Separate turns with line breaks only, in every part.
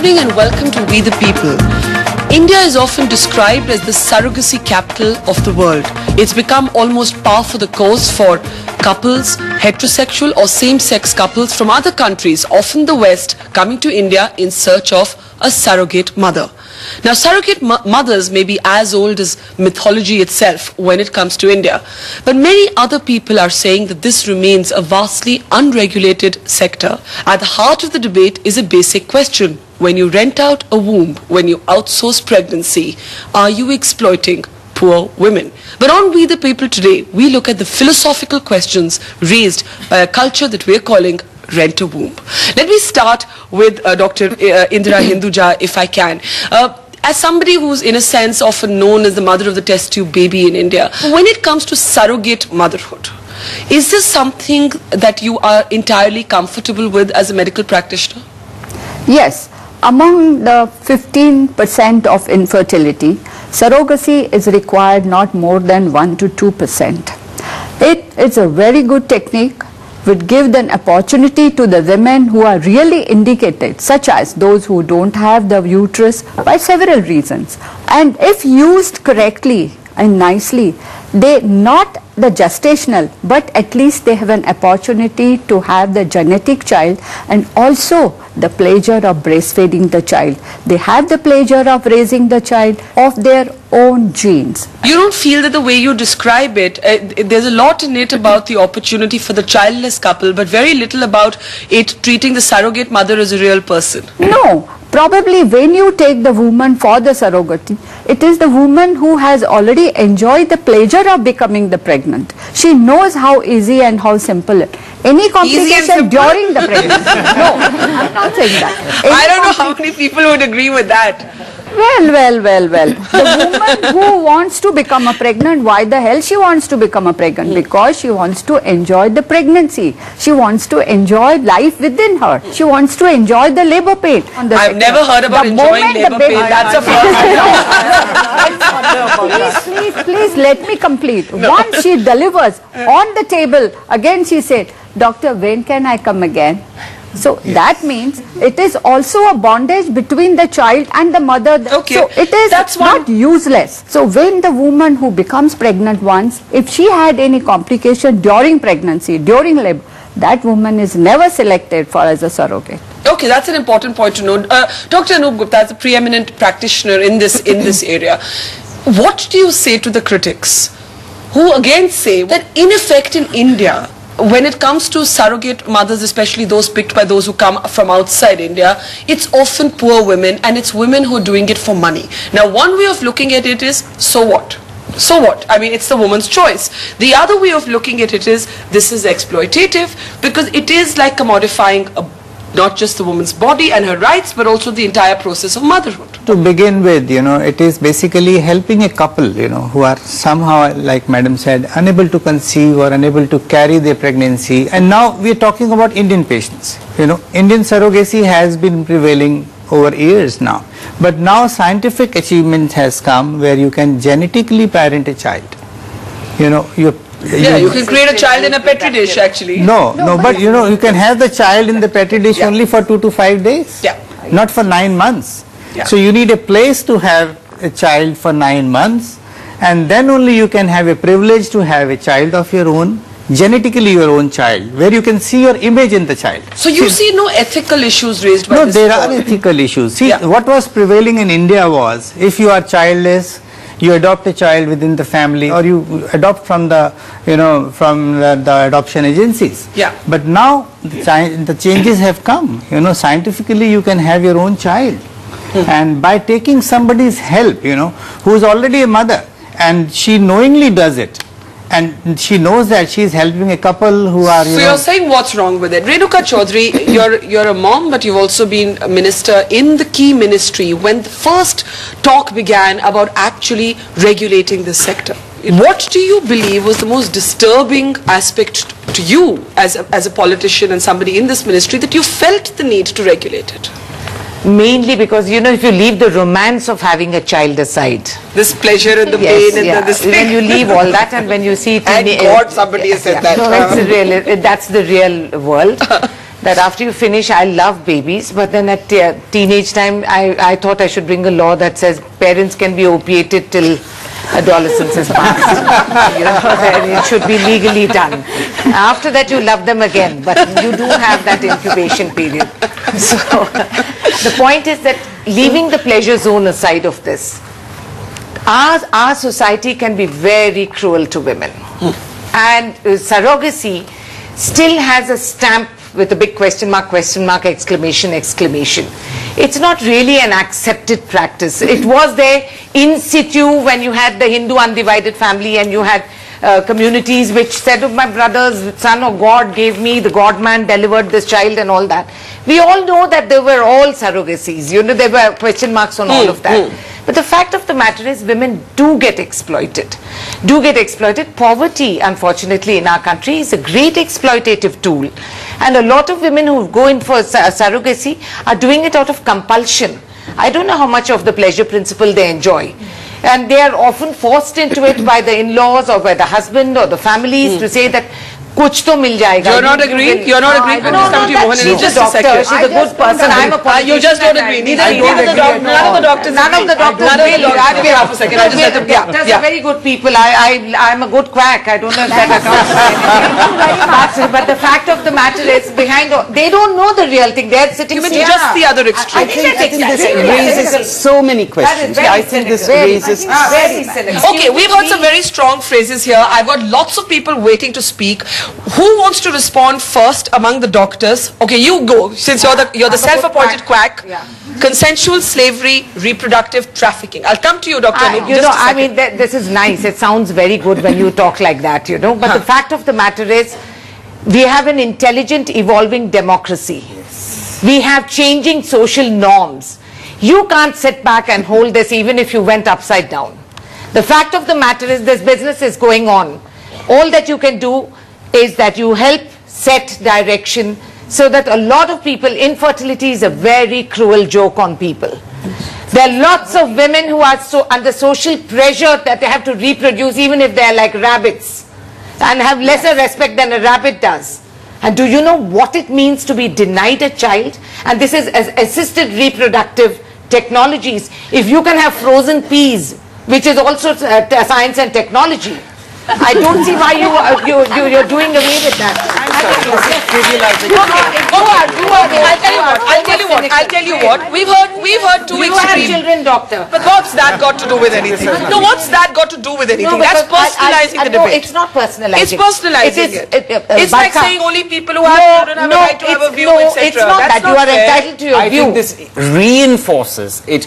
evening and welcome to We the People. India is often described as the surrogacy capital of the world. It's become almost par for the course for couples, heterosexual or same-sex couples from other countries, often the West, coming to India in search of a surrogate mother. Now, surrogate mothers may be as old as mythology itself when it comes to India, but many other people are saying that this remains a vastly unregulated sector. At the heart of the debate is a basic question. When you rent out a womb, when you outsource pregnancy, are you exploiting poor women? But on We the People today, we look at the philosophical questions raised by a culture that we're calling rent a womb. Let me start with Dr. Indira Hinduja, if I can. As somebody who's in a sense often known as the mother of the test tube baby in India, when it comes to surrogate motherhood, is this something that you are entirely comfortable with as a medical practitioner?
Yes. Among the 15% of infertility, surrogacy is required not more than 1 to 2%. It is a very good technique, would give an opportunity to the women who are really indicated, such as those who don't have the uterus by several reasons. And if used correctly and nicely, they not the gestational, but at least they have an opportunity to have the genetic child and also the pleasure of breastfeeding the child. They have the pleasure of raising the child of their own genes.
You don't feel that the way you describe it, there's a lot in it about the opportunity for the childless couple, but very little about it treating the surrogate mother as a real person?
No. Probably when you take the woman for the surrogacy, it is the woman who has already enjoyed the pleasure of becoming the pregnant. She knows how easy and how simple it. Any complication during the pregnancy. No, I'm not saying that.
I don't know how many people would agree with that.
Well. The woman who wants to become a pregnant, why the hell she wants to become a pregnant? Because she wants to enjoy the pregnancy. She wants to enjoy life within her. She wants to enjoy the labor pain.
I've never heard about enjoying labor pain. That's a
first. Please let me complete. No. Once she delivers on the table, again she said, "Doctor, when can I come again?" So that means it is also a bondage between the child and the mother.
Okay.
So it is not useless. So when the woman who becomes pregnant once, if she had any complication during pregnancy, during labor, that woman is never selected for as a surrogate.
Okay, that's an important point to note. Dr. Anup Gupta is a preeminent practitioner in this area. What do you say to the critics who again say that in effect in India, when it comes to surrogate mothers, especially those picked by those who come from outside India, it's often poor women and it's women who are doing it for money. Now, one way of looking at it is, so what? So what? I mean, it's the woman's choice. The other way of looking at it is, this is exploitative because it is like commodifying not just the woman's body and her rights, but also the entire process of motherhood.
To begin with, it is basically helping a couple, who are somehow, like Madam said, unable to conceive or unable to carry their pregnancy. And now we are talking about Indian patients. Indian surrogacy has been prevailing over years now. But now scientific achievement has come where you can genetically parent a child.
You can create a child in a petri dish actually.
No, but you can have the child in the petri dish only for 2 to 5 days.
Yeah.
Not for 9 months.
Yeah.
So you need a place to have a child for 9 months, and then only you can have a privilege to have a child of your own, genetically your own child, where you can see your image in the child.
So you see no ethical issues raised by this?
No, there are ethical issuos. See, what was prevailing in India was, if you are childless, you adopt a child within the family, or you adopt from the, the adoption agencies.
Yeah.
But now the changes have come. Scientifically you can have your own child. And by taking somebody's help, who is already a mother, and she knowingly does it, and she knows that she is helping a couple who are,
So you're saying what's wrong with it? Renuka Chaudhary, you're a mom, but you've also been a minister in the key ministry when the first talk began about actually regulating this sector. What do you believe was the most disturbing aspect to you as a politician and somebody in this ministry that you felt the need to regulate it?
Mainly because, if you leave the romance of having a child aside.
This pleasure and the pain and this
when you leave all that and when you see...
Thank God somebody has said that.
That's the real world. that after you finish, I love babies, but then at teenage time, I thought I should bring a law that says parents can be opiated till adolescence is past. You know, that it should be legally done. After that, you love them again, but you do have that incubation period. So the point is that leaving the pleasure zone aside of this, our society can be very cruel to women. And surrogacy still has a stamp with a big question mark, exclamation, exclamation. It's not really an accepted practice. It was there in situ when you had the Hindu undivided family and you had communities which said, oh, my brother's son or God gave me, the God man delivered this child and all that. We all know that they were all surrogacies. You know, there were question marks on all of that. But the fact of the matter is women do get exploited. Poverty, unfortunately, in our country is a great exploitative tool. And a lot of women who go in for surrogacy are doing it out of compulsion. I don't know how much of the pleasure principle they enjoy. And they are often forced into it by the in-laws or by the husband or the families to say that kuch to mil jayega.
You're not agreeing? You're not agreeing with this committee, Mohan?
She's a doctor. She's a good person. I'm a politician.
You just don't agree. None of the doctors.
None of the doctors.
Half a second. I just let them.
Doctors are very good people. I'm a good quack. I don't know if that accounts for anything. But the fact of the matter is, behind all, they don't know the real thing. They're sitting.
You mean just the other extreme?
I think this raises so many questions. I think this raises
very cynical.
Okay, we've got some very strong phrases here. I've got lots of people waiting to speak. Who wants to respond first among the doctors? Okay, you go, since you're the self-appointed quack. Consensual slavery, reproductive trafficking. I'll come to you, Dr. Anoop.
You know, I mean, this is nice. It sounds very good when you talk like that, you know. But the fact of the matter is, we have an intelligent, evolving democracy. We have changing social norms. You can't sit back and hold this even if you went upside down. The fact of the matter is, this business is going on. All that you can do is that you help set direction so that a lot of people, infertility is a very cruel joke on people. There are lots of women who are so under social pressure that they have to reproduce even if they are like rabbits and have lesser respect than a rabbit does. And do you know what it means to be denied a child? And this is as assisted reproductive technologies. If you can have frozen peas, which is also science and technology, I don't see why you're doing away with that.
I'll tell you what. We've heard two extremes.
You have children, doctor.
But what's that got to do with anything? No, what's that got to do with anything? That's personalizing the debate.
No, it's not personalizing.
It's personalizing it. It's like saying only people who have children have a right to have a view, etc.
It's not that. You are entitled to your view.
I think this reinforces, it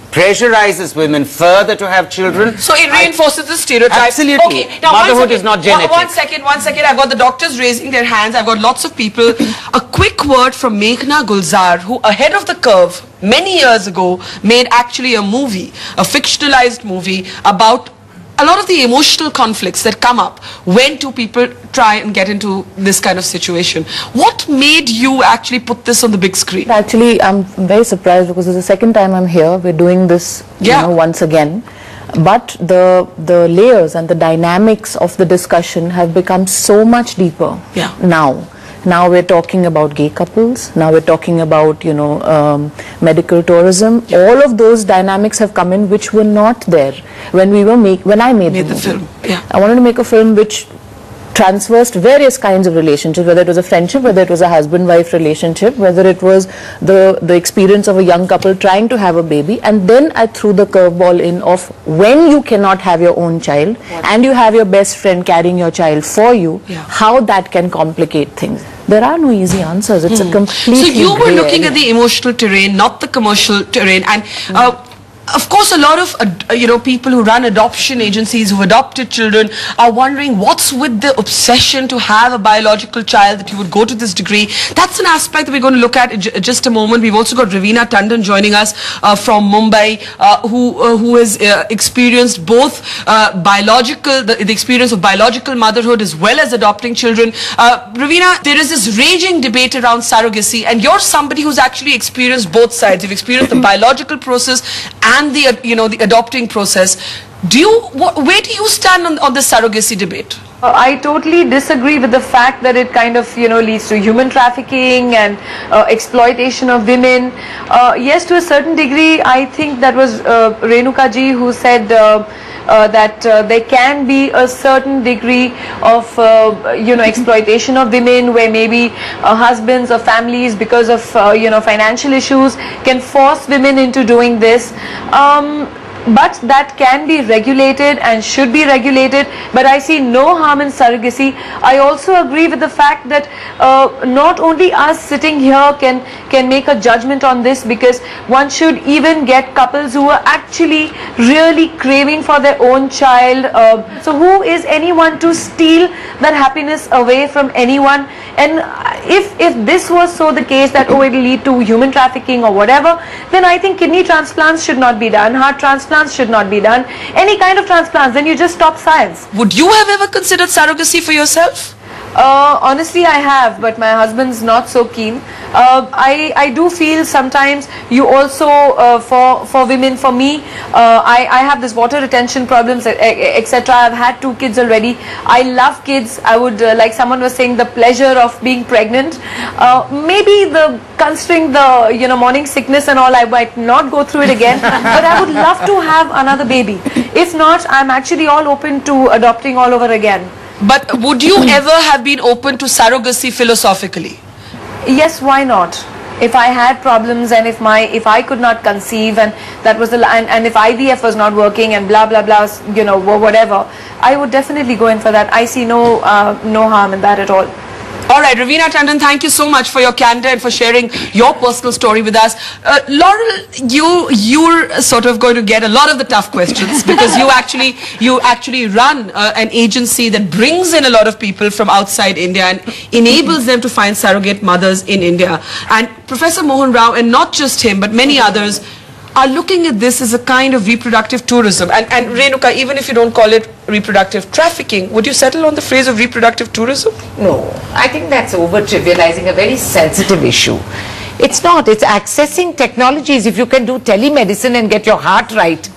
pressurizes women further to have children.
So it reinforces the stereotype.
Absolutely.
Okay, now
motherhood is not genetic.
One second. I've got the doctors raising their hands. I've got lots of people. A quick word from Meghna Gulzar, who ahead of the curve many years ago made actually a movie, a fictionalized movie about a lot of the emotional conflicts that come up when two people try and get into this kind of situation. What made you actually put this on the big screen?
Actually, I'm very surprised because it's the second time I'm here. We're doing this, you know, once again. But the layers and the dynamics of the discussion have become so much deeper now. Now we're talking about gay couples. Now we're talking about, you know, medical tourism. All of those dynamics have come in, which were not there when I made the film. I wanted to make a film which transversed various kinds of relationships, whether it was a friendship, whether it was a husband-wife relationship, whether it was the experience of a young couple trying to have a baby. And then I threw the curveball in of when you cannot have your own child and you have your best friend carrying your child for you, how that can complicate things. There are no easy answers. It's a completely
So you were looking at the emotional terrain, not the commercial terrain. And of course, a lot of people who run adoption agencies who've adopted children are wondering what's with the obsession to have a biological child, that you would go to this degree. That's an aspect that we're going to look at in just a moment. We've also got Ravina Tandon joining us from Mumbai, who has experienced both the experience of biological motherhood as well as adopting children. Ravina, there is this raging debate around surrogacy, and you're somebody who's actually experienced both sides. You've experienced the biological process and the adopting process. Where do you stand on the surrogacy debate?
I totally disagree with the fact that it kind of, leads to human trafficking and exploitation of women. Yes, to a certain degree, I think that was Renuka ji who said that there can be a certain degree of, exploitation of women, where maybe husbands or families, because of, financial issues, can force women into doing this. But that can be regulated and should be regulated, but I see no harm in surrogacy. I also agree with the fact that not only us sitting here can make a judgment on this, because one should even get couples who are actually really craving for their own child. So who is anyone to steal that happiness away from anyone? And if this was so the case that, oh, it will lead to human trafficking or whatever, then I think kidney transplants should not be done, heart transplants should not be done, any kind of transplants, then you just stop science.
Would you have ever considered surrogacy for yourself?
Honestly, I have, but my husband's not so keen. I do feel sometimes you also, for women, for me, I have this water retention problems, etc. I've had 2 kids already. I love kids. I would, like someone was saying, the pleasure of being pregnant. Maybe considering the, morning sickness and all, I might not go through it again, but I would love to have another baby. If not, I'm actually all open to adopting all over again.
But would you ever have been open to surrogacy philosophically?
Yes, why not? If I had problems and if I could not conceive and that was and if IVF was not working and blah blah blah, whatever, I would definitely go in for that. I see no harm in that at all.
All right, Ravina Tandon, thank you so much for your candor and for sharing your personal story with us. Laurel, you're sort of going to get a lot of the tough questions because you actually run an agency that brings in a lot of people from outside India and enables them to find surrogate mothers in India. And Professor Mohan Rao, and not just him, but many others, are looking at this as a kind of reproductive tourism. And Renuka, even if you don't call it reproductive trafficking, would you settle on the phrase of reproductive tourism?
No, I think that's over-trivializing a very sensitive issue. It's not. It's accessing technologies. If you can do telemedicine and get your heart right.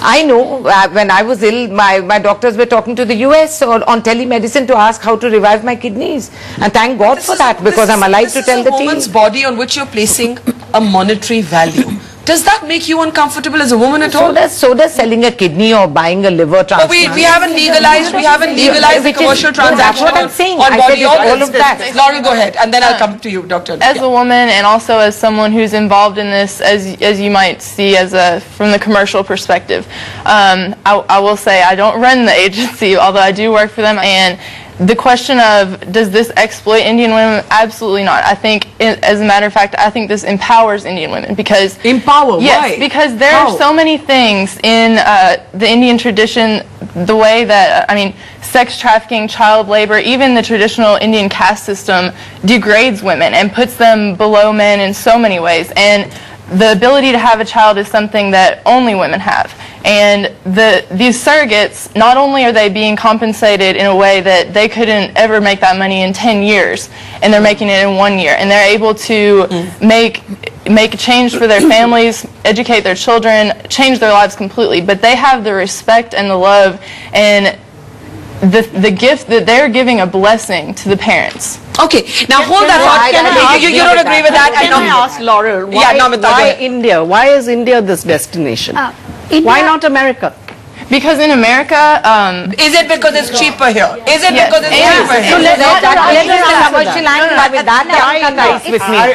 I know when I was ill, my doctors were talking to the US on telemedicine to ask how to revive my kidneys. And thank God for that, because I'm alive to tell the team.
This is a woman's body on which you're placing a monetary value. Does that make you uncomfortable as a woman at all?
So does selling a kidney or buying a liver transplant.
But we haven't legalized the commercial transaction.
That's what I'm saying.
On body
all of that.
Laurel, go ahead, and then I'll come to you, Doctor.
As a woman, and also as someone who's involved in this, as you might see from the commercial perspective, I will say I don't run the agency, although I do work for them. And the question of, does this exploit Indian women? Absolutely not. I think, as a matter of fact, I think this empowers Indian women because...
Empower?
Yes,
why?
because there are so many things in the Indian tradition, the way that, sex trafficking, child labor, even the traditional Indian caste system degrades women and puts them below men in so many ways. And the ability to have a child is something that only women have. And these surrogates, not only are they being compensated in a way that they couldn't ever make that money in 10 years, and they're making it in 1 year, and they're able to make a change for their families, educate their children, change their lives completely, but they have the respect and the love and the gift that they're giving a blessing to the parents.
Okay, now hold that thought. You don't agree with that?
Can I ask Laurel, why India? Why is India this destination? Why not America?
Because in America...
is it because it's cheaper here? Is it because it's cheaper here?
So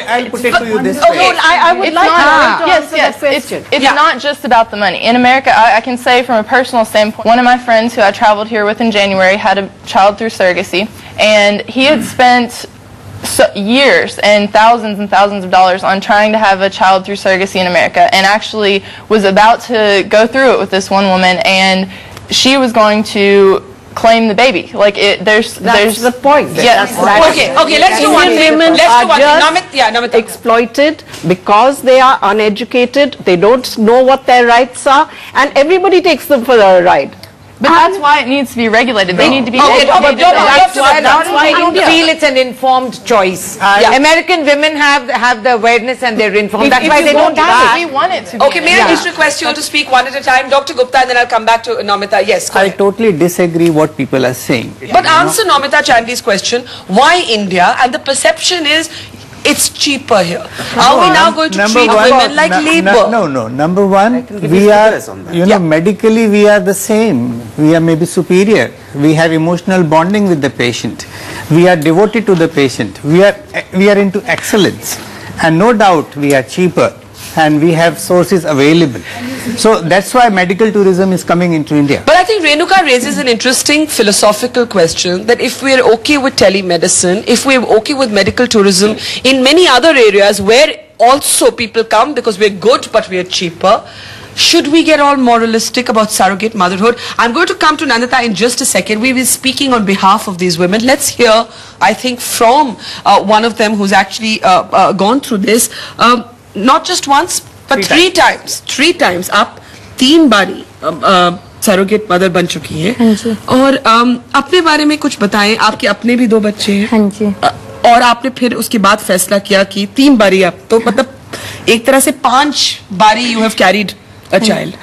I'll put it to you this
way.
way.
I would like to answer that question.
It's not just about the money. In America, I can say from a personal standpoint, one of my friends who I traveled here with in January had a child through surrogacy, and he had spent years and thousands of dollars on trying to have a child through surrogacy in America, and actually was about to go through it with this one woman, and she was going to claim the baby. That's
the point.
Yes.
Okay, let's do one thing.
Women are just exploited because they are uneducated, they don't know what their rights are, and everybody takes them for a ride.
But that's why it needs to be regulated. They need to be
educated. That's why I
India.
feel it's an informed choice. American women have the awareness and they're informed. That's
If
why
you
they
want
don't
that,
have
we
it.
want it to be.
Okay, may I just request you all to speak one at a time? Dr. Gupta, and then I'll come back to Namita. Yes, go
I
ahead.
totally disagree what people are saying.
But answer Namita Chandi's question, why India? And the perception is it's cheaper here. Are we now going to treat women like labor?
No. Number one, we are, medically we are the same. We are maybe superior. We have emotional bonding with the patient. We are devoted to the patient. We are into excellence. And no doubt we are cheaper and we have sources available. So that's why medical tourism is coming into India.
But I think Renuka raises an interesting philosophical question that if we are okay with telemedicine, if we are okay with medical tourism in many other areas where also people come because we're good but we are cheaper, should we get all moralistic about surrogate motherhood? I'm going to come to Nandita in just a second. We will be speaking on behalf of these women. Let's hear, I think, from one of them who's actually gone through this. Not just once, but three times up, 3 बारी surrogate mother बन चुकी हैं और अपने बारे में कुछ बताएं. आपके अपने भी 2 बच्चे हैं और आपने फिर उसके बाद फैसला किया कि 3 बारी आप तो मतलब एक तरह से 5 बारी you have carried a child.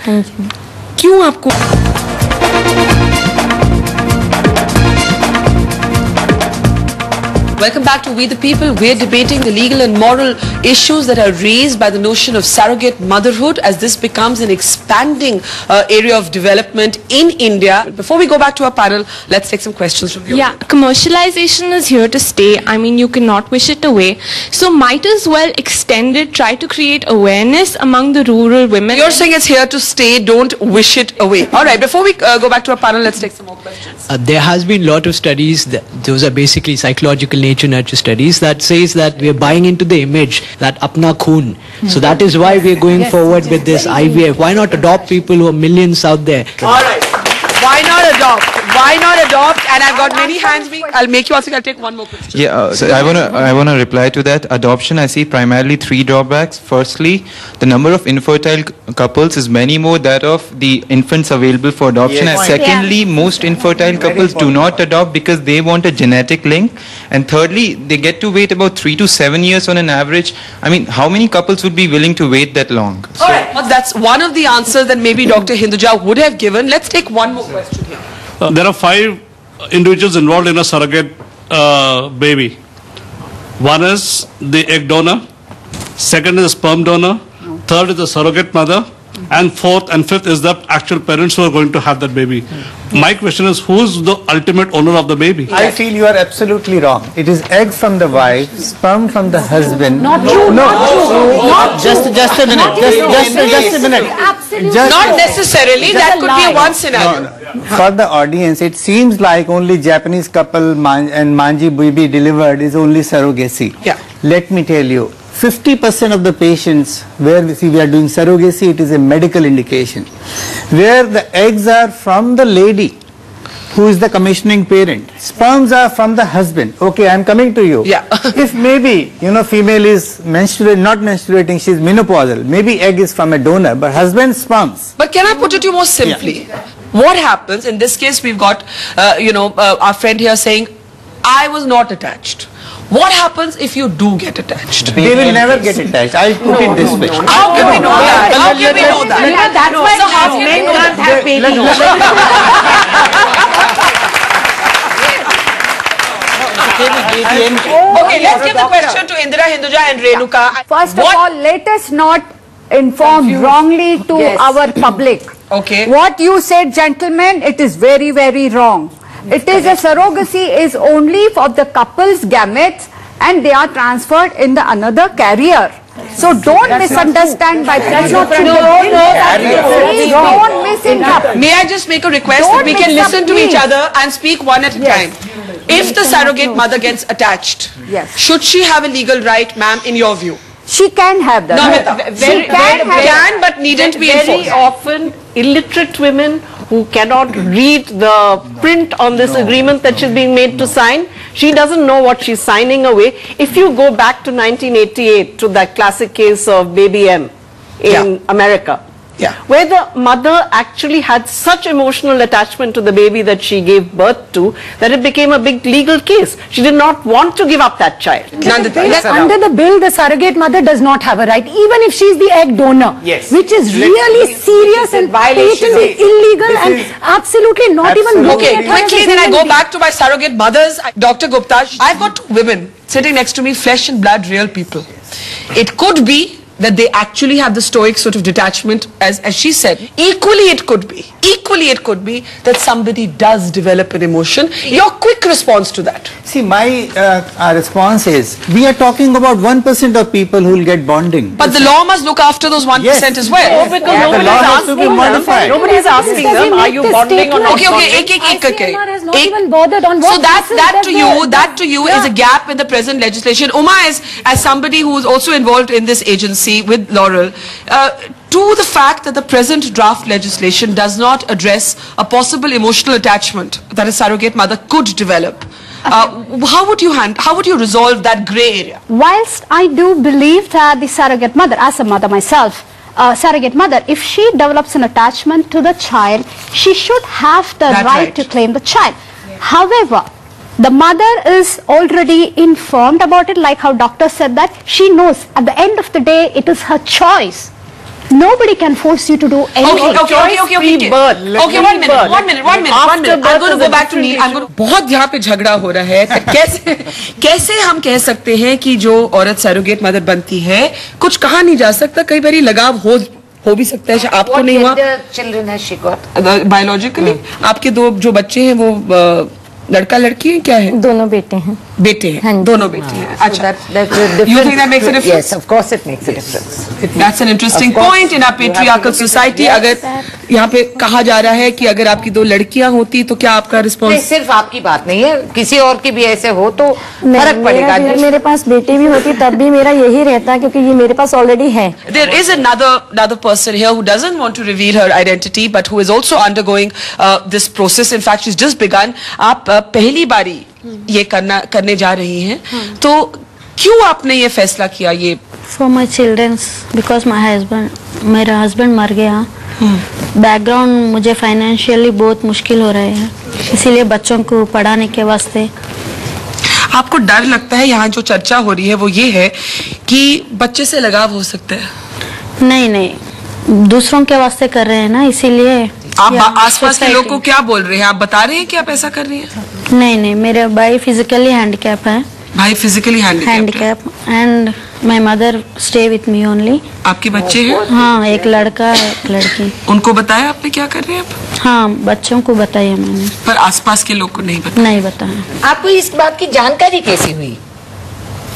क्यों आपको Welcome back to We the People. We're debating the legal and moral issues that are raised by the notion of surrogate motherhood as this becomes an expanding area of development in India. Before we go back to our panel, let's take some questions from you.
Yeah, commercialization is here to stay. I mean, you cannot wish it away. So might as well extend it, try to create awareness among the rural women.
You're saying it's here to stay, don't wish it away. All right, before we go back to our panel, let's take some more questions.
There has been a lot of studies, those are basically psychological nature-nurture studies, that says that we are buying into the image that apna khoon. So that is why we are going forward with this IVF. Why not adopt people who are millions out there?
All right. Why not adopt? Why not adopt? And I've got many hands. I'll make you answer. I'll take one more question.
Yeah, so I wanna reply to that. Adoption, I see primarily 3 drawbacks. Firstly, the number of infertile couples is many more that of the infants available for adoption.
Yes.
And secondly, most infertile couples do not adopt because they want a genetic link. And thirdly, they get to wait about 3 to 7 years on an average. I mean, how many couples would be willing to wait that long?
All right. Well, that's one of the answers that maybe Dr. Hinduja would have given. Let's take one more question here.
There are 5 individuals involved in a surrogate baby. One is the egg donor, second is the sperm donor, third is the surrogate mother, and fourth and fifth is the actual parents who are going to have that baby. My question is, who is the ultimate owner of the baby?
I feel you are absolutely wrong. It is egg from the wife, sperm from the husband.
Not true.
Just a minute. Just a minute.
Absolutely.
Not necessarily. That could be one scenario.
For the audience, it seems like only Japanese couple and Manji baby delivered is only surrogacy.
Yeah.
Let me tell you, 50% of the patients where we are doing surrogacy, it is a medical indication. Where the eggs are from the lady who is the commissioning parent, sperms are from the husband. Okay, I am coming to you.
Yeah.
If maybe, female is not menstruating, she is menopausal, maybe egg is from a donor, but husband sperms.
But can I put it to you more simply? Yeah. What happens, in this case we've got, our friend here saying, I was not attached. What happens if you do get attached?
They will never get attached. I'll put it this way.
How can we know that? How can we know that?
That's why
So how can we
men
know
can't
that?
have babies.
Okay, let's give the question to Indira Hinduja and Renuka.
First of all, let us not inform wrongly to our public.
Okay.
What you said, gentlemen, it is very, very wrong. It is a surrogacy is only for the couple's gametes and they are transferred in the another carrier. So don't misunderstand by that's not true. Please don't misinterpret.
May I just make a request that we can listen to each other and speak one at a time? If the surrogate mother gets attached, should she have a legal right, ma'am, in your view?
She can have that.
No,
she can,
but needn't be enforced.
Very often, illiterate women who cannot read the print on this agreement that she's being made to sign, she doesn't know what she's signing away. If you go back to 1988, to that classic case of Baby M in America, where the mother actually had such emotional attachment to the baby that she gave birth to that it became a big legal case. She did not want to give up that child.
Under the bill, the surrogate mother does not have a right, even if she is the egg donor, which is really serious and patently illegal and absolutely not even looking at her.
Quickly, then I go back to my surrogate mothers. Dr. Gupta, I've got two women sitting next to me, flesh and blood, real people. It could be that they actually have the stoic sort of detachment, as she said. Equally it could be that somebody does develop an emotion. Your quick response to that?
See, my response is, we are talking about 1% of people who will get bonding.
But the law must look after those 1% as well.
Oh, because nobody is asking them. Nobody is asking them, are you bonding or not?
Okay.
ICMR has not even bothered on what.
So that to you is a gap in the present legislation. Uma, as somebody who is also involved in this agency with Laurel, to the fact that the present draft legislation does not address a possible emotional attachment that a surrogate mother could develop. How would you resolve that grey area?
Whilst I do believe that the surrogate mother, as a mother myself, surrogate mother, if she develops an attachment to the child, she should have the right to claim the child. However, the mother is already informed about it, like how doctor said that she knows at the end of the day it is her choice. Nobody can force you to do anything.
Okay, one minute. I'm going to go back to Neil. बहुत यहाँ पे झगड़ा हो रहा है. कैसे हम कह सकते हैं कि जो औरत surrogate mother बनती है, कुछ कहा नहीं जा सकता, कई बारी लगाव हो भी सकता है, आपको नहीं हुआ.
Children has she got?
Biologically, आपके दो जो बच्चे हैं वो लड़का लड़की है क्या है?
दोनों बेटे हैं.
दोनों बेटे हैं. अच्छा.
You
think that makes a difference?
Yes, of course it makes a difference.
That's an interesting point in our patriarchal society. अगर यहाँ पे कहा जा रहा है कि अगर आपकी दो लड़कियाँ होती तो क्या आपका रिस्पॉन्स?
सिर्फ आपकी बात नहीं है, किसी और की भी ऐसे हो तो फर्क पड़ेगा.
मेरे पास बेटी भी होती तब भी मेरा यही रहता क्योंकि ये मेरे पास ऑलरेडी है.
There is another person here who doesn't want to reveal her identity but who is also undergoing this process. In fact, she's just begun. आप पहली बारी ये करने जा रही हैं, तो क्यों आपने ये फैसला किया? ये
For my children, because मेरा हस्बैंड मर गया. बैकग्राउंड मुझे फाइनेंशियली बहुत मुश्किल हो रहे हैं, इसीलिए बच्चों को पढ़ाने के वास्ते.
आपको डर लगता है? यहाँ जो चर्चा हो रही है वो ये है कि बच्चे से लगाव हो सकता है.
नहीं, दूसरों के वास्ते कर रहे हैं ना, इसीलिए.
आप आसपास के लोगों को क्या बोल रहे हैं? आप बता रहे हैं कि आप ऐसा कर रही हैं?
नहीं, मेरे भाई फिजिकली हैंडीकैप है.
भाई physically handicap
and my mother stay with me only.
आपके बच्चे हैं?
हाँ, एक लड़का एक लड़की.
उनको बताया आपने क्या कर रहे हैं आप?
हाँ, बच्चों को बताया मैंने.
पर आसपास के लोग को नहीं बताया?
नहीं बताया.
आपको इस बात की जानकारी कैसी हुई?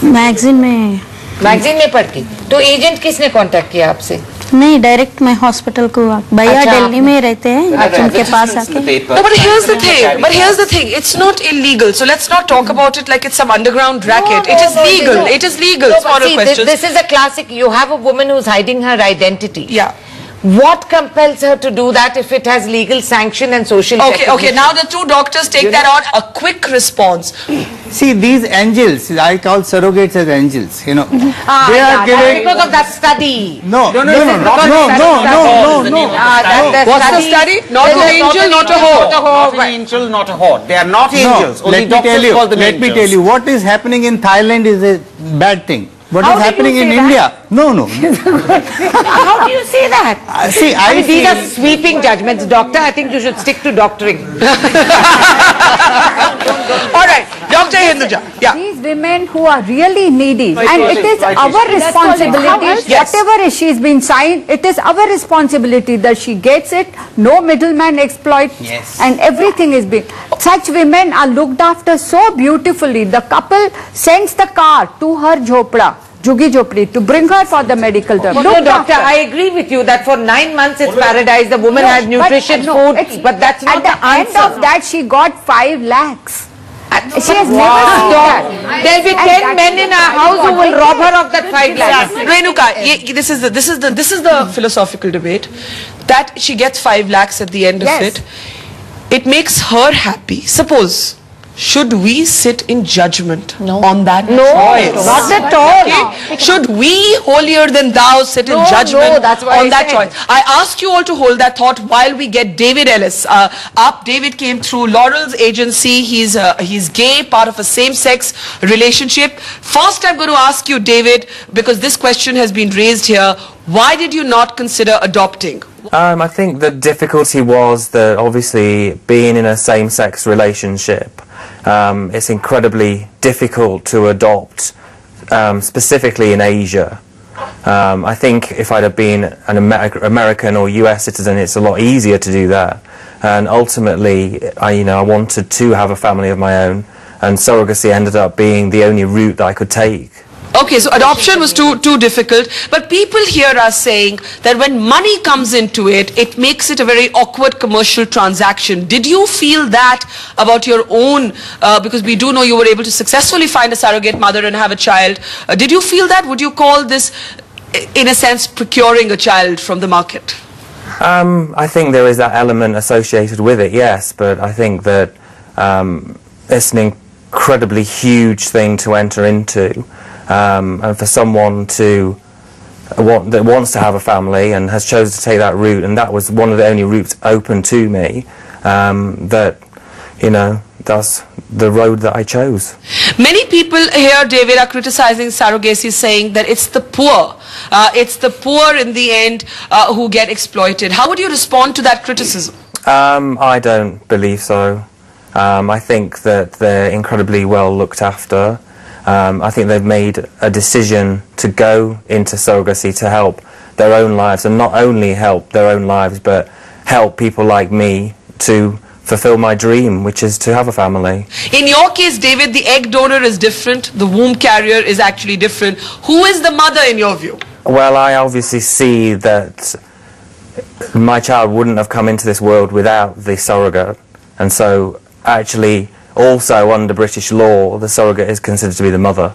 मैगजीन
में पढ़ के. तो एजेंट किसने कांटेक्ट किया आपसे?
नहीं, डायरेक्ट मैं हॉस्पिटल को भैया दिल्ली में रहते हैं, उनके पास आके.
No, but here's the thing. It's not illegal. So let's not talk about it like it's some underground racket. It is legal. It's not a question.
This is a classic. You have a woman who's hiding her identity.
Yeah.
What compels her to do that if it has legal sanction and social recognition?
Okay, now the two doctors take that on. A quick response.
See, these angels, I call surrogates as angels, you know.
They are giving... because of that study.
No.
What's the study? Not an angel, not a whore.
Not an angel, not a whore. They are not angels. Only doctors call them angels.
Let me tell you, what is happening in Thailand is a bad thing. What is happening in India? No.
How do you say that? I mean, these are sweeping judgments, doctor. I think you should stick to doctoring.
All right, Dr. Hinduja. Yeah.
These women who are really needy, and it is our responsibility, whatever she's been signed, it is our responsibility that she gets it, no middleman exploit, and everything is being. Such women are looked after so beautifully. The couple sends the car to her jhopda, Jugi Jopri, to bring her for the medical term.
No, doctor, I agree with you that for 9 months it's paradise. The woman has nutritious food, but that's not the answer.
At the end of that, she got 5 lakhs.
She has never seen that. There will be 10 men in our house who will rob her of that 5 lakhs.
Renuka, this is the philosophical debate that she gets 5 lakhs at the end of it. It makes her happy. Suppose should we sit in judgment on that choice?
Not at all.
Okay? Should we, holier than thou, sit in judgment on that choice? I ask you all to hold that thought while we get David Ellis up. David came through Laurel's agency. He's gay, part of a same-sex relationship. First, I'm going to ask you, David, because this question has been raised here. Why did you not consider adopting?
I think the difficulty was that obviously being in a same-sex relationship, it's incredibly difficult to adopt, specifically in Asia. I think if I'd have been an American or US citizen, it's a lot easier to do that. And ultimately, I wanted to have a family of my own, and surrogacy ended up being the only route that I could take.
Okay, so adoption was too difficult, but people here are saying that when money comes into it, it makes it a very awkward commercial transaction. Did you feel that about your own, because we do know you were able to successfully find a surrogate mother and have a child. Did you feel that? Would you call this, in a sense, procuring a child from the market?
I think there is that element associated with it, yes, but I think that it's an incredibly huge thing to enter into. And for someone that wants to have a family and has chosen to take that route, and that was one of the only routes open to me, that's the road that I chose.
Many people here, David, are criticizing surrogacy, saying that it's the poor in the end who get exploited. How would you respond to that criticism?
I don't believe so. I think that they're incredibly well looked after. I think they've made a decision to go into surrogacy to help their own lives, and not only help their own lives, but help people like me to fulfill my dream, which is to have a family.
In your case, David, the egg donor is different, the womb carrier is actually different. Who is the mother in your view?
Well, I obviously see that my child wouldn't have come into this world without the surrogate, and so actually also under British law, the surrogate is considered to be the mother.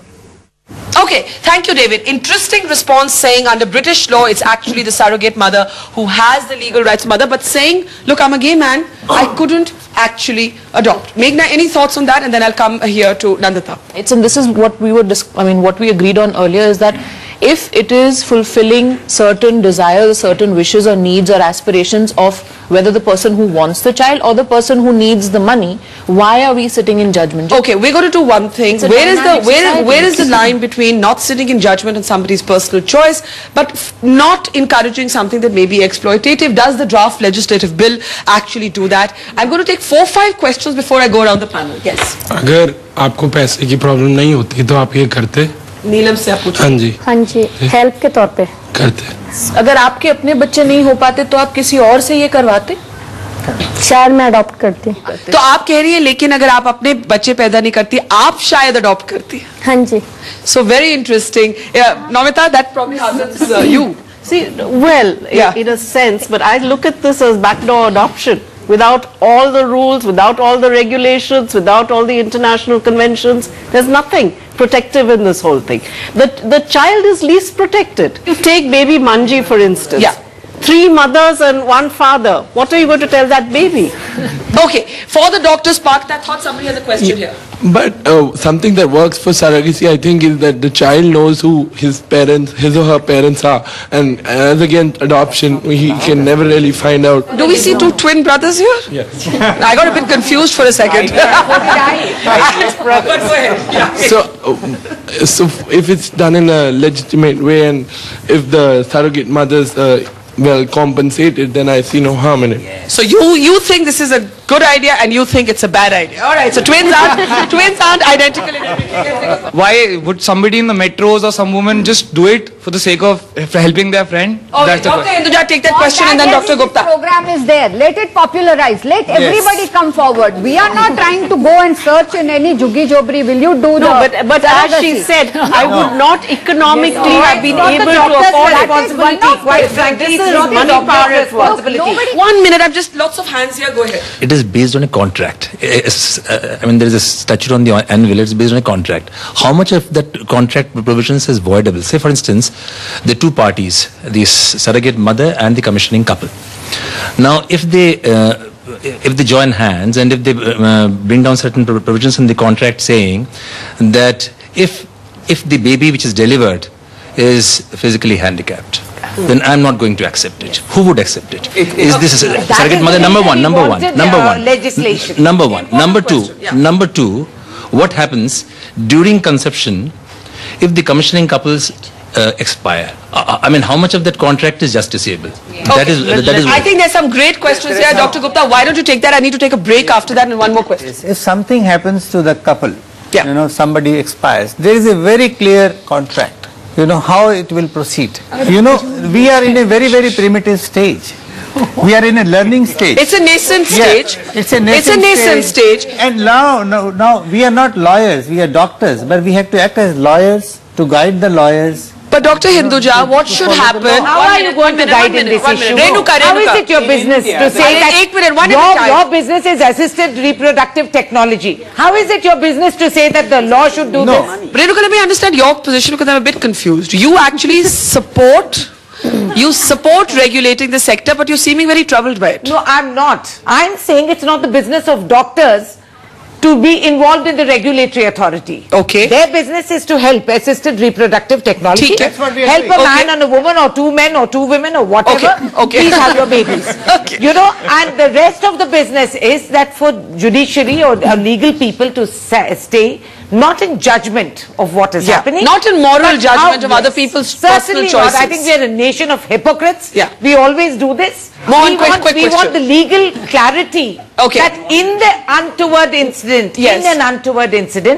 Okay, thank you, David. Interesting response, saying under British law it's actually the surrogate mother who has the legal rights mother, but saying, look, I'm a gay man, I couldn't actually adopt. Meghna, any thoughts on that? And then I'll come here to Nandita.
And this is what we were, what we agreed on earlier, is that if it is fulfilling certain desires, certain wishes or needs or aspirations of whether the person who wants the child or the person who needs the money, why are we sitting in judgment?
Okay, we're going to do one thing. Where is the line between not sitting in judgment on somebody's personal choice, but not encouraging something that may be exploitative? Does the draft legislative bill actually do that? I'm going to take 4 or 5 questions before I go around the panel. Yes.
अगर आपको पैसे की problem नहीं होती तो आप ये करते?
नीलम से आप पूछो।
हाँ जी
हेल्प के तौर पे
करते। अगर आपके अपने बच्चे नहीं हो पाते तो आप किसी और से ये करवाते?
शायद मैं अडॉप्ट करती।
तो आप कह रही है लेकिन अगर आप अपने बच्चे पैदा नहीं करती आप शायद अडॉप्ट करती।
हाँ जी।
So very interesting. Namita, that probably happens you.
See, well, in a sense, but I look at this as backdoor adoption. Without all the rules, without all the regulations, without all the international conventions, there's nothing protective in this whole thing. The child is least protected. You take baby Manji, for instance.
Yeah.
3 mothers and 1 father. What are you going to tell that baby?
Okay, for the doctor's part, I thought somebody has a question here.
But something that works for surrogacy, I think, is that the child knows who his or her parents are, and as against adoption, he can never really find out.
Do we see 2 twin brothers here?
Yes.
I got a bit confused for a second.
So if it's done in a legitimate way, and if the surrogate mothers well compensated, then I see no harm in it.
So you think this is a good idea and you think it's a bad idea. All right, so twins aren't identical in everything.
Why would somebody in the metros or some woman just do it for the sake of helping their friend?
Okay, Dr. Hinduja, take that question, and then Dr. Gupta.
The program is there. Let it popularize. Let everybody come forward. We are not trying to go and search in any juggi jobri. Will you do
but as she said, I would not economically have been able to afford responsibility. Quite frankly, this is money power responsibility.
1 minute, I've just lots of hands here. Go ahead.
It is based on a contract. I mean, there is a statute on the anvil. It's based on a contract. How much of that contract provisions is voidable? Say, for instance, the 2 parties, the surrogate mother and the commissioning couple. Now, if they if they join hands and if they bring down certain provisions in the contract saying that if the baby which is delivered is physically handicapped, then I'm not going to accept it. Who would accept it? Is this a surrogate mother? Number one.
Legislation.
Number one. Number two, what happens during conception if the commissioning couples expire? I mean, how much of that contract is justiciable? That is.
I think there's some great questions here. Dr. Gupta, why don't you take that? I need to take a break after that and one more question.
If something happens to the couple, somebody expires, there is a very clear contract. How it will proceed. We are in a very, very primitive stage. We are in a learning stage.
It's a nascent stage.
It's a nascent stage. And now we are not lawyers, we are doctors, but we have to act as lawyers to guide the lawyers.
But Dr. Hinduja, what should happen?
How are you going to guide in this issue? How is it your business to say that your business is assisted reproductive technology? How is it your business to say that the law should do this?
Renuka, let me understand your position because I'm a bit confused. You actually support regulating the sector, but you're seeming very troubled by it.
No, I'm not. I'm saying it's not the business of doctors to be involved in the regulatory authority.
Okay.
Their business is to help assisted reproductive technology.
That's what we are
help
doing.
a man and a woman or two men or two women or whatever.
Okay.
Please have your babies. And the rest of the business is that for judiciary or legal people to stay not in judgment of what is happening.
Not in moral judgment of other people's personal choices.
Not. I think we are a nation of hypocrites.
Yeah.
We always do this. We want the legal clarity that in the untoward incident,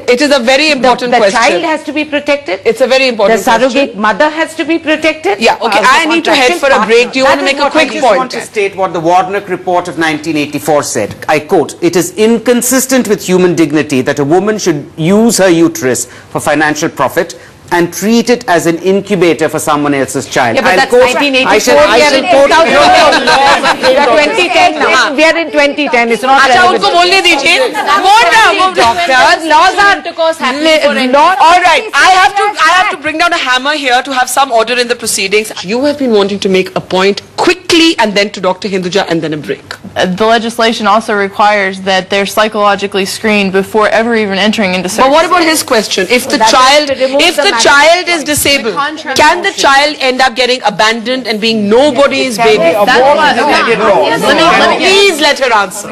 it is a very important question.
The child has to be protected.
It's a very important question.
The surrogate mother has to be protected.
Yeah, okay. I need to head for a break. Do you want to make a quick point?
I just want to state what the Warnock report of 1984 said. I quote, "It is inconsistent with human dignity that a woman should use her uterus for financial profit and treat it as an incubator for someone else's child."
Yeah, but that's 1984. We are in 2010 now. We are in 2010. It's not relevant.
Laws are intercourse happening for all right. I have to bring down a hammer here to have some order in the proceedings. You have been wanting to make a point quickly and then to Dr. Hinduja and then a break.
The legislation also requires that they're psychologically screened before ever even entering into surrogacy.
But what about his question? If the child is disabled, can the child end up getting abandoned and being nobody's baby? Please let her answer.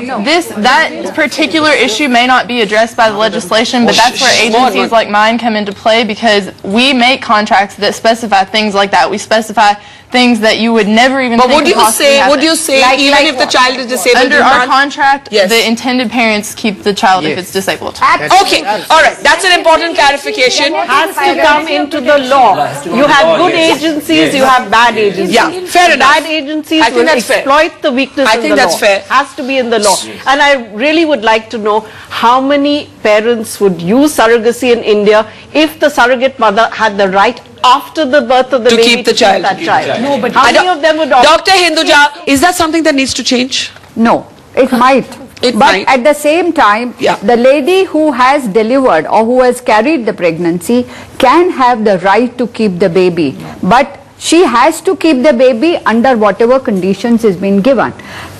That particular issue may not be addressed by the legislation, but that's where agencies like mine come into play, because we make contracts that specify things like that. We specify things that you would never even think would possibly happen.
Would you say even if the child is disabled?
Under our contract, the intended parents keep the child if it's disabled.
Okay, all right. That's an important clarification.
Has to come into the law. You have good agencies, you have bad agencies.
Yeah, fair enough.
Bad agencies will exploit the weakness in the law.
I think that's fair.
Has to be in the law. And I really would like to know how many parents would use surrogacy in India if the surrogate mother had the right after the birth of the baby
keep the child.
That child.
No, but
how many of them would
Dr. Hinduja, is that something that needs to change?
No, it might. But at the same time, the lady who has delivered or who has carried the pregnancy can have the right to keep the baby. But she has to keep the baby under whatever conditions is being given.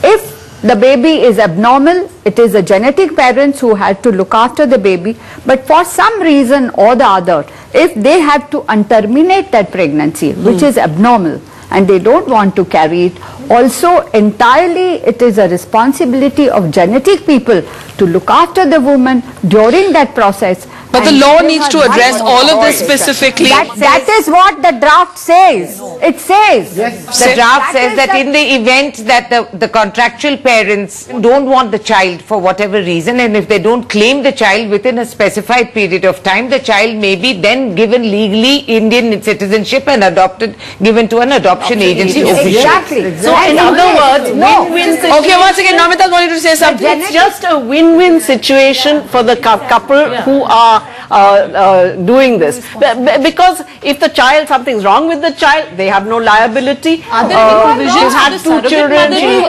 If the baby is abnormal, it is the genetic parents who had to look after the baby. But for some reason or the other, if they have to terminate that pregnancy, which is abnormal, and they don't want to carry it, also entirely it is a responsibility of genetic people to look after the woman during that process.
But the law needs to address all of this specifically.
That is what the draft says. It says.
The draft says that in the event that the contractual parents don't want the child for whatever reason, and if they don't claim the child within a specified period of time, the child may be then given legally Indian citizenship and given to an adoption agency.
Exactly.
So in other words, win-win situation.
Okay, once again, Namita wanted to say something.
It's just a win-win situation for the couple who are doing this, because if the child, something's wrong with the child, they have no liability. She's had 2 children.
Okay.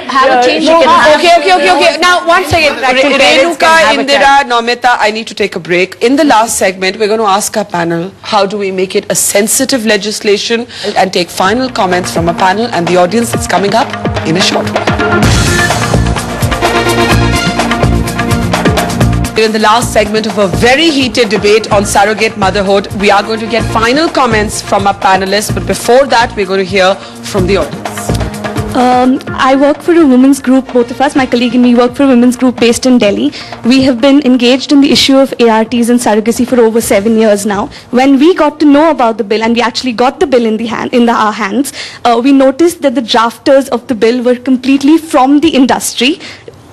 Now, once again, Renuka, Indira, Namita, I need to take a break. In the last segment, we're going to ask our panel, how do we make it a sensitive legislation, and take final comments from a panel and the audience that's coming up in a short while. We're in the last segment of a very heated debate on surrogate motherhood. We are going to get final comments from our panelists, but before that, we're going to hear from the audience.
I work for a women's group, both of us, my colleague and me work for a women's group based in Delhi. We have been engaged in the issue of ARTs and surrogacy for over 7 years now. When we got to know about the bill, and we actually got the bill in our hands, we noticed that the drafters of the bill were completely from the industry.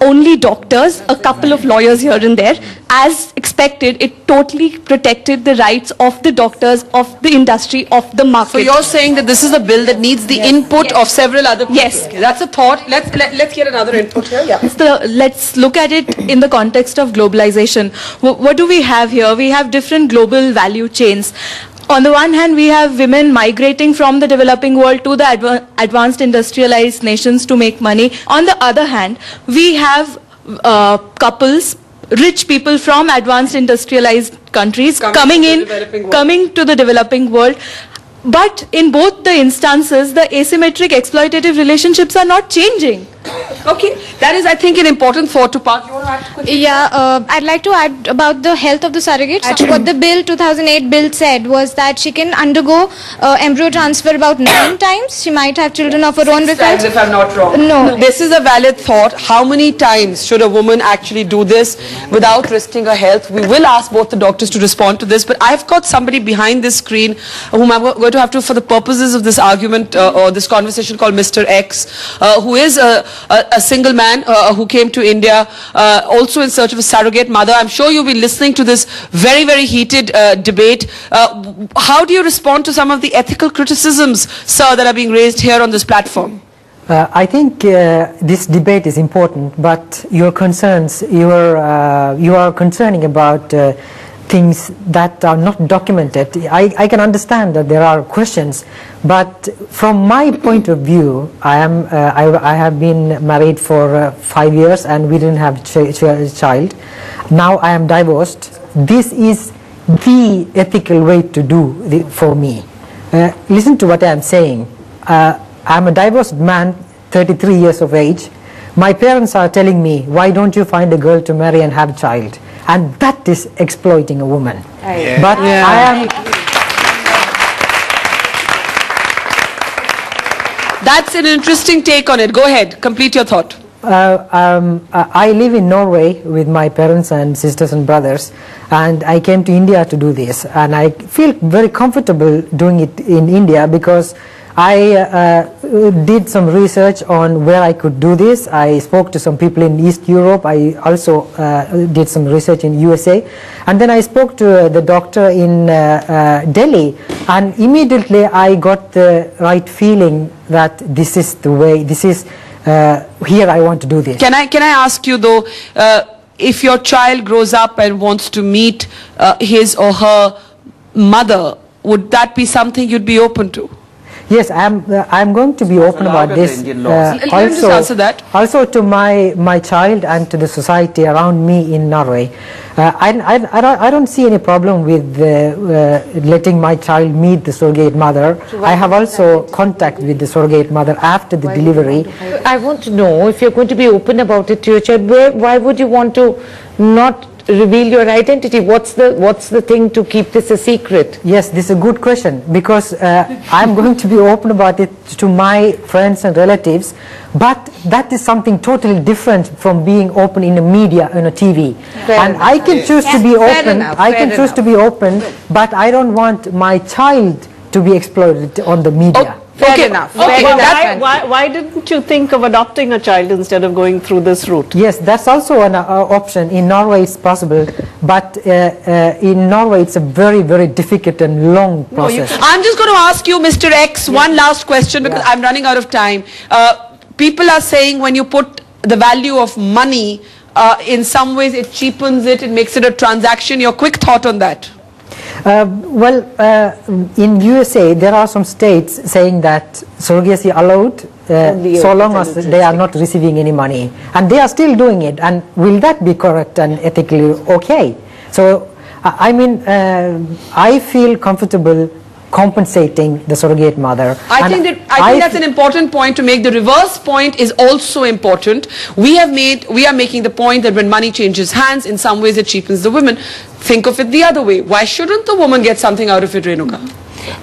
Only doctors, a couple of lawyers here and there. As expected, it totally protected the rights of the doctors, of the industry, of the market.
So you're saying that this is a bill that needs the input of several other people.
Yes.
Okay, that's a thought. Let's get another input here. Yeah.
Let's look at it in the context of globalization. What do we have here? We have different global value chains. On the one hand, we have women migrating from the developing world to the advanced industrialized nations to make money. On the other hand, we have couples, rich people from advanced industrialized countries coming to the developing world. But in both the instances, the asymmetric exploitative relationships are not changing.
Okay, that is, I think, an important thought to pass. You want to add quickly?
Yeah, I'd like to add about the health of the surrogates. What the bill, 2008 bill said was that she can undergo embryo transfer about 9 times. She might have children of her own.
6 times, if I'm not wrong.
No.
This is a valid thought. How many times should a woman actually do this without risking her health? We will ask both the doctors to respond to this, but I've got somebody behind this screen whom I'm going to have to, for the purposes of this argument or this conversation, call Mr. X, who is a single man who came to India also in search of a surrogate mother. I'm sure you've been listening to this very, very heated debate. How do you respond to some of the ethical criticisms, sir, that are being raised here on this platform?
I think this debate is important, but your concerns, you are concerning about things that are not documented. I can understand that there are questions, but from my point of view, I have been married for 5 years and we didn't have a child. Now I am divorced. This is the ethical way to do for me. Listen to what I am saying. I'm a divorced man, 33 years of age. My parents are telling me, why don't you find a girl to marry and have a child? And that is exploiting a woman. But I am...
That's an interesting take on it. Go ahead, complete your thought.
I live in Norway with my parents and sisters and brothers, and I came to India to do this, and I feel very comfortable doing it in India because I did some research on where I could do this. I spoke to some people in East Europe. I also did some research in USA, and then I spoke to the doctor in Delhi, and immediately I got the right feeling that this is the way, this is here I want to do this.
Can I ask you though, if your child grows up and wants to meet his or her mother, would that be something you'd be open to?
Yes, I'm going to be open about this. Also to my child and to the society around me in Norway. I don't see any problem with letting my child meet the surrogate mother. I have also contact with the surrogate mother after the delivery.
I want to know, if you're going to be open about it to your child, why would you want to not reveal your identity? What's the thing to keep this a secret?
Yes, this is a good question, because I'm going to be open about it to my friends and relatives, but that is something totally different from being open in the media, in a TV. And I can choose to be open, I can choose to be open, but I don't want my child to be exploited on the media.
Fair enough. Why didn't you think of adopting a child instead of going through this route?
Yes, that's also an option. In Norway it's possible, but in Norway it's a very, very difficult and long process.
I'm just going to ask you, Mr. X, one last question because I'm running out of time. People are saying when you put the value of money, in some ways it cheapens it, it makes it a transaction. Your quick thought on that?
In USA there are some states saying that surrogacy allowed so long as they are not receiving any money, and they are still doing it. And will that be correct and ethically okay? So I mean, I feel comfortable compensating the surrogate mother.
I think that's an important point to make. The reverse point is also important. We are making the point that when money changes hands, in some ways it cheapens the women. Think of it the other way. Why shouldn't the woman get something out of it, Renuka?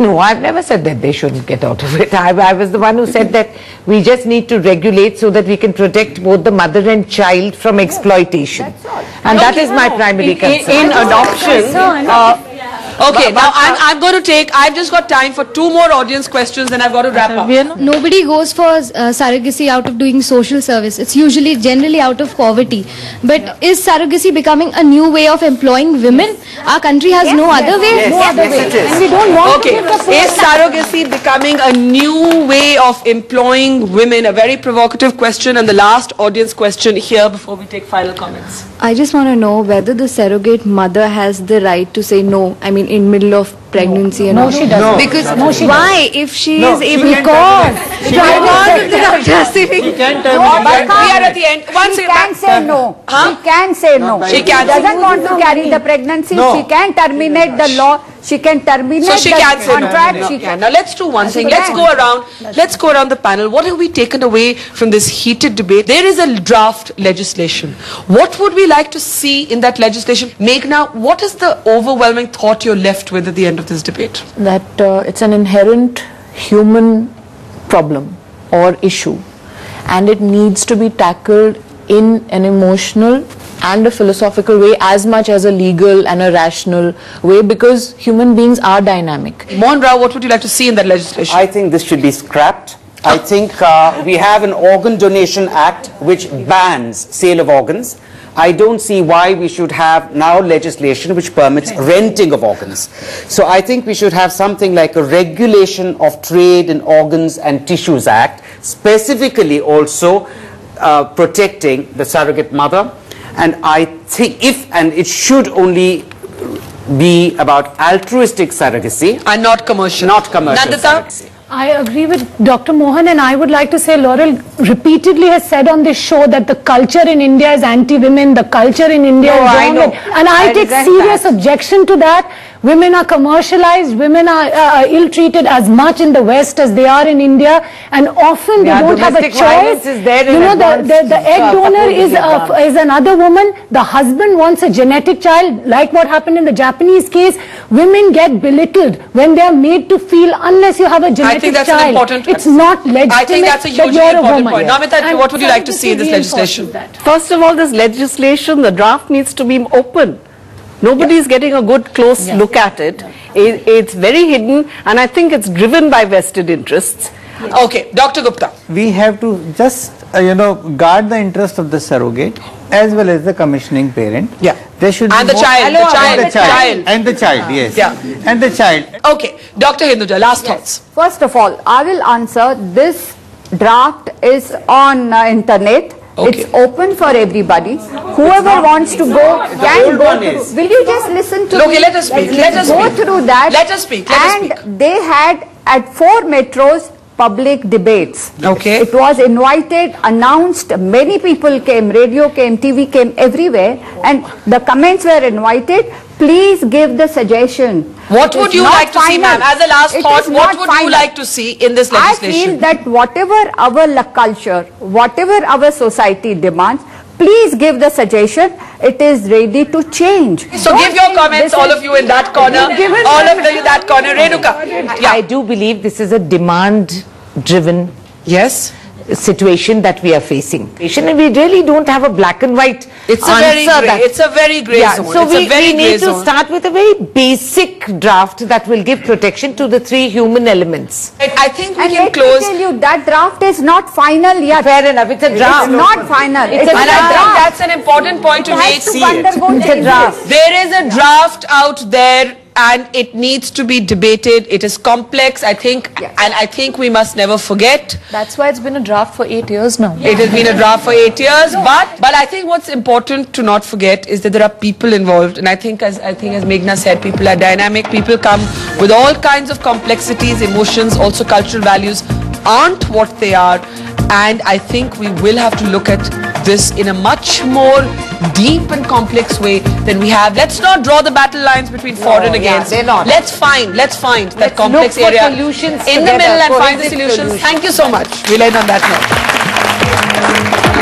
No, I've never said that they shouldn't get out of it. I was the one who said that we just need to regulate so that we can protect both the mother and child from exploitation. And that is my primary concern.
In adoption, okay, now I'm going to take, I've just got time for 2 more audience questions, then I've got to wrap up.
Nobody goes for surrogacy out of doing social service. It's usually generally out of poverty. But is surrogacy becoming a new way of employing women? Our country has no other way.
No other way. And we don't want to give the poor. Is surrogacy becoming a new way of employing women? A very provocative question, and the last audience question here before we take final comments.
I just want to know whether the surrogate mother has the right to say no, I mean in middle of pregnancy and all.
No, she doesn't.
Because
why?
If she is able
we are at the end.
She can say no. She can say no.
She can.
Doesn't want to carry the pregnancy. She can terminate the law. She can terminate the contract.
She can. Now let's do one thing. Let's go around. Let's go around the panel. What have we taken away from this heated debate? There is a draft legislation. What would we like to see in that legislation? Meghna, what is the overwhelming thought you're left with at the end of this debate?
That it's an inherent human problem or issue, and it needs to be tackled in an emotional and a philosophical way as much as a legal and a rational way, because human beings are dynamic.
Mohan Rao, what would you like to see in that legislation?
I think this should be scrapped. I think we have an Organ Donation Act which bans sale of organs. I don't see why we should have now legislation which permits renting of organs. So I think we should have something like a regulation of trade in organs and tissues act, specifically also protecting the surrogate mother. And I think it should only be about altruistic surrogacy.
And not commercial.
Not commercial
Nandita?
surrogacy.
I agree with Dr. Mohan, and I would like to say Laurel repeatedly has said on this show that the culture in India is anti-women, the culture in India is wrong. And I take serious objection to that. Women are commercialized, women are ill-treated as much in the West as they are in India, and often they don't have a choice. You know, the egg donor is another woman, the husband wants a genetic child, like what happened in the Japanese case. Women get belittled when they are made to feel, unless you have a genetic child, it's not legitimate.
I think that's a hugely important point. Namita, what would you like to see in this legislation?
First of all, this legislation, the draft needs to be open. Nobody is getting a good close look at it. It's very hidden, and I think it's driven by vested interests.
Okay, Dr. Gupta.
We have to just guard the interest of the surrogate as well as the commissioning parent.
Yeah.
There should
and
be
the child,
and the child, yes.
Yeah.
And the child.
Okay, Dr. Hinduja, last thoughts.
First of all, I will answer. This draft is on internet.
Okay.
It's open for everybody. Whoever wants to go can go through. Will you just listen to me?
Okay, let us speak. Let us
go
speak.
through that.
Let us speak. Let us speak.
And they had at 4 metros public debates.
Okay.
It was invited, announced, many people came, radio came, TV came, everywhere, and the comments were invited. Please give the suggestion.
What would you like to see, ma'am? As a last thought, what would you like to see in this legislation?
I feel that whatever our culture, whatever our society demands, please give the suggestion. It is ready to change.
So give your comments, all of you in that corner, all of you in that corner. Renuka.
I do believe this is a demand-driven situation that we are facing. And we really don't have a black and white
It's a very grey zone.
So we need to start with a very basic draft that will give protection to the 3 human elements.
I think we can
close. Let me tell you, that draft is not final yet.
Fair enough, it's a draft.
It's not final.
It's a draft. I think that's an important point to make.
It's a draft.
There is a draft out there, and it needs to be debated. It is complex, I think, and I think we must never forget.
That's why it's been a draft for 8 years now.
It has been a draft for 8 years, but I think what's important to not forget is that there are people involved, and I think as Meghna said, people are dynamic. People come with all kinds of complexities, emotions, also cultural values aren't what they are, and I think we will have to look at this in a much more deep and complex way than we have. Let's not draw the battle lines between for and against.
they're not.
Let's find that complex
look for
area
solutions
in the
together,
middle and find the
cohesive
solutions.
solutions.
Thank you so much. We'll end on that note.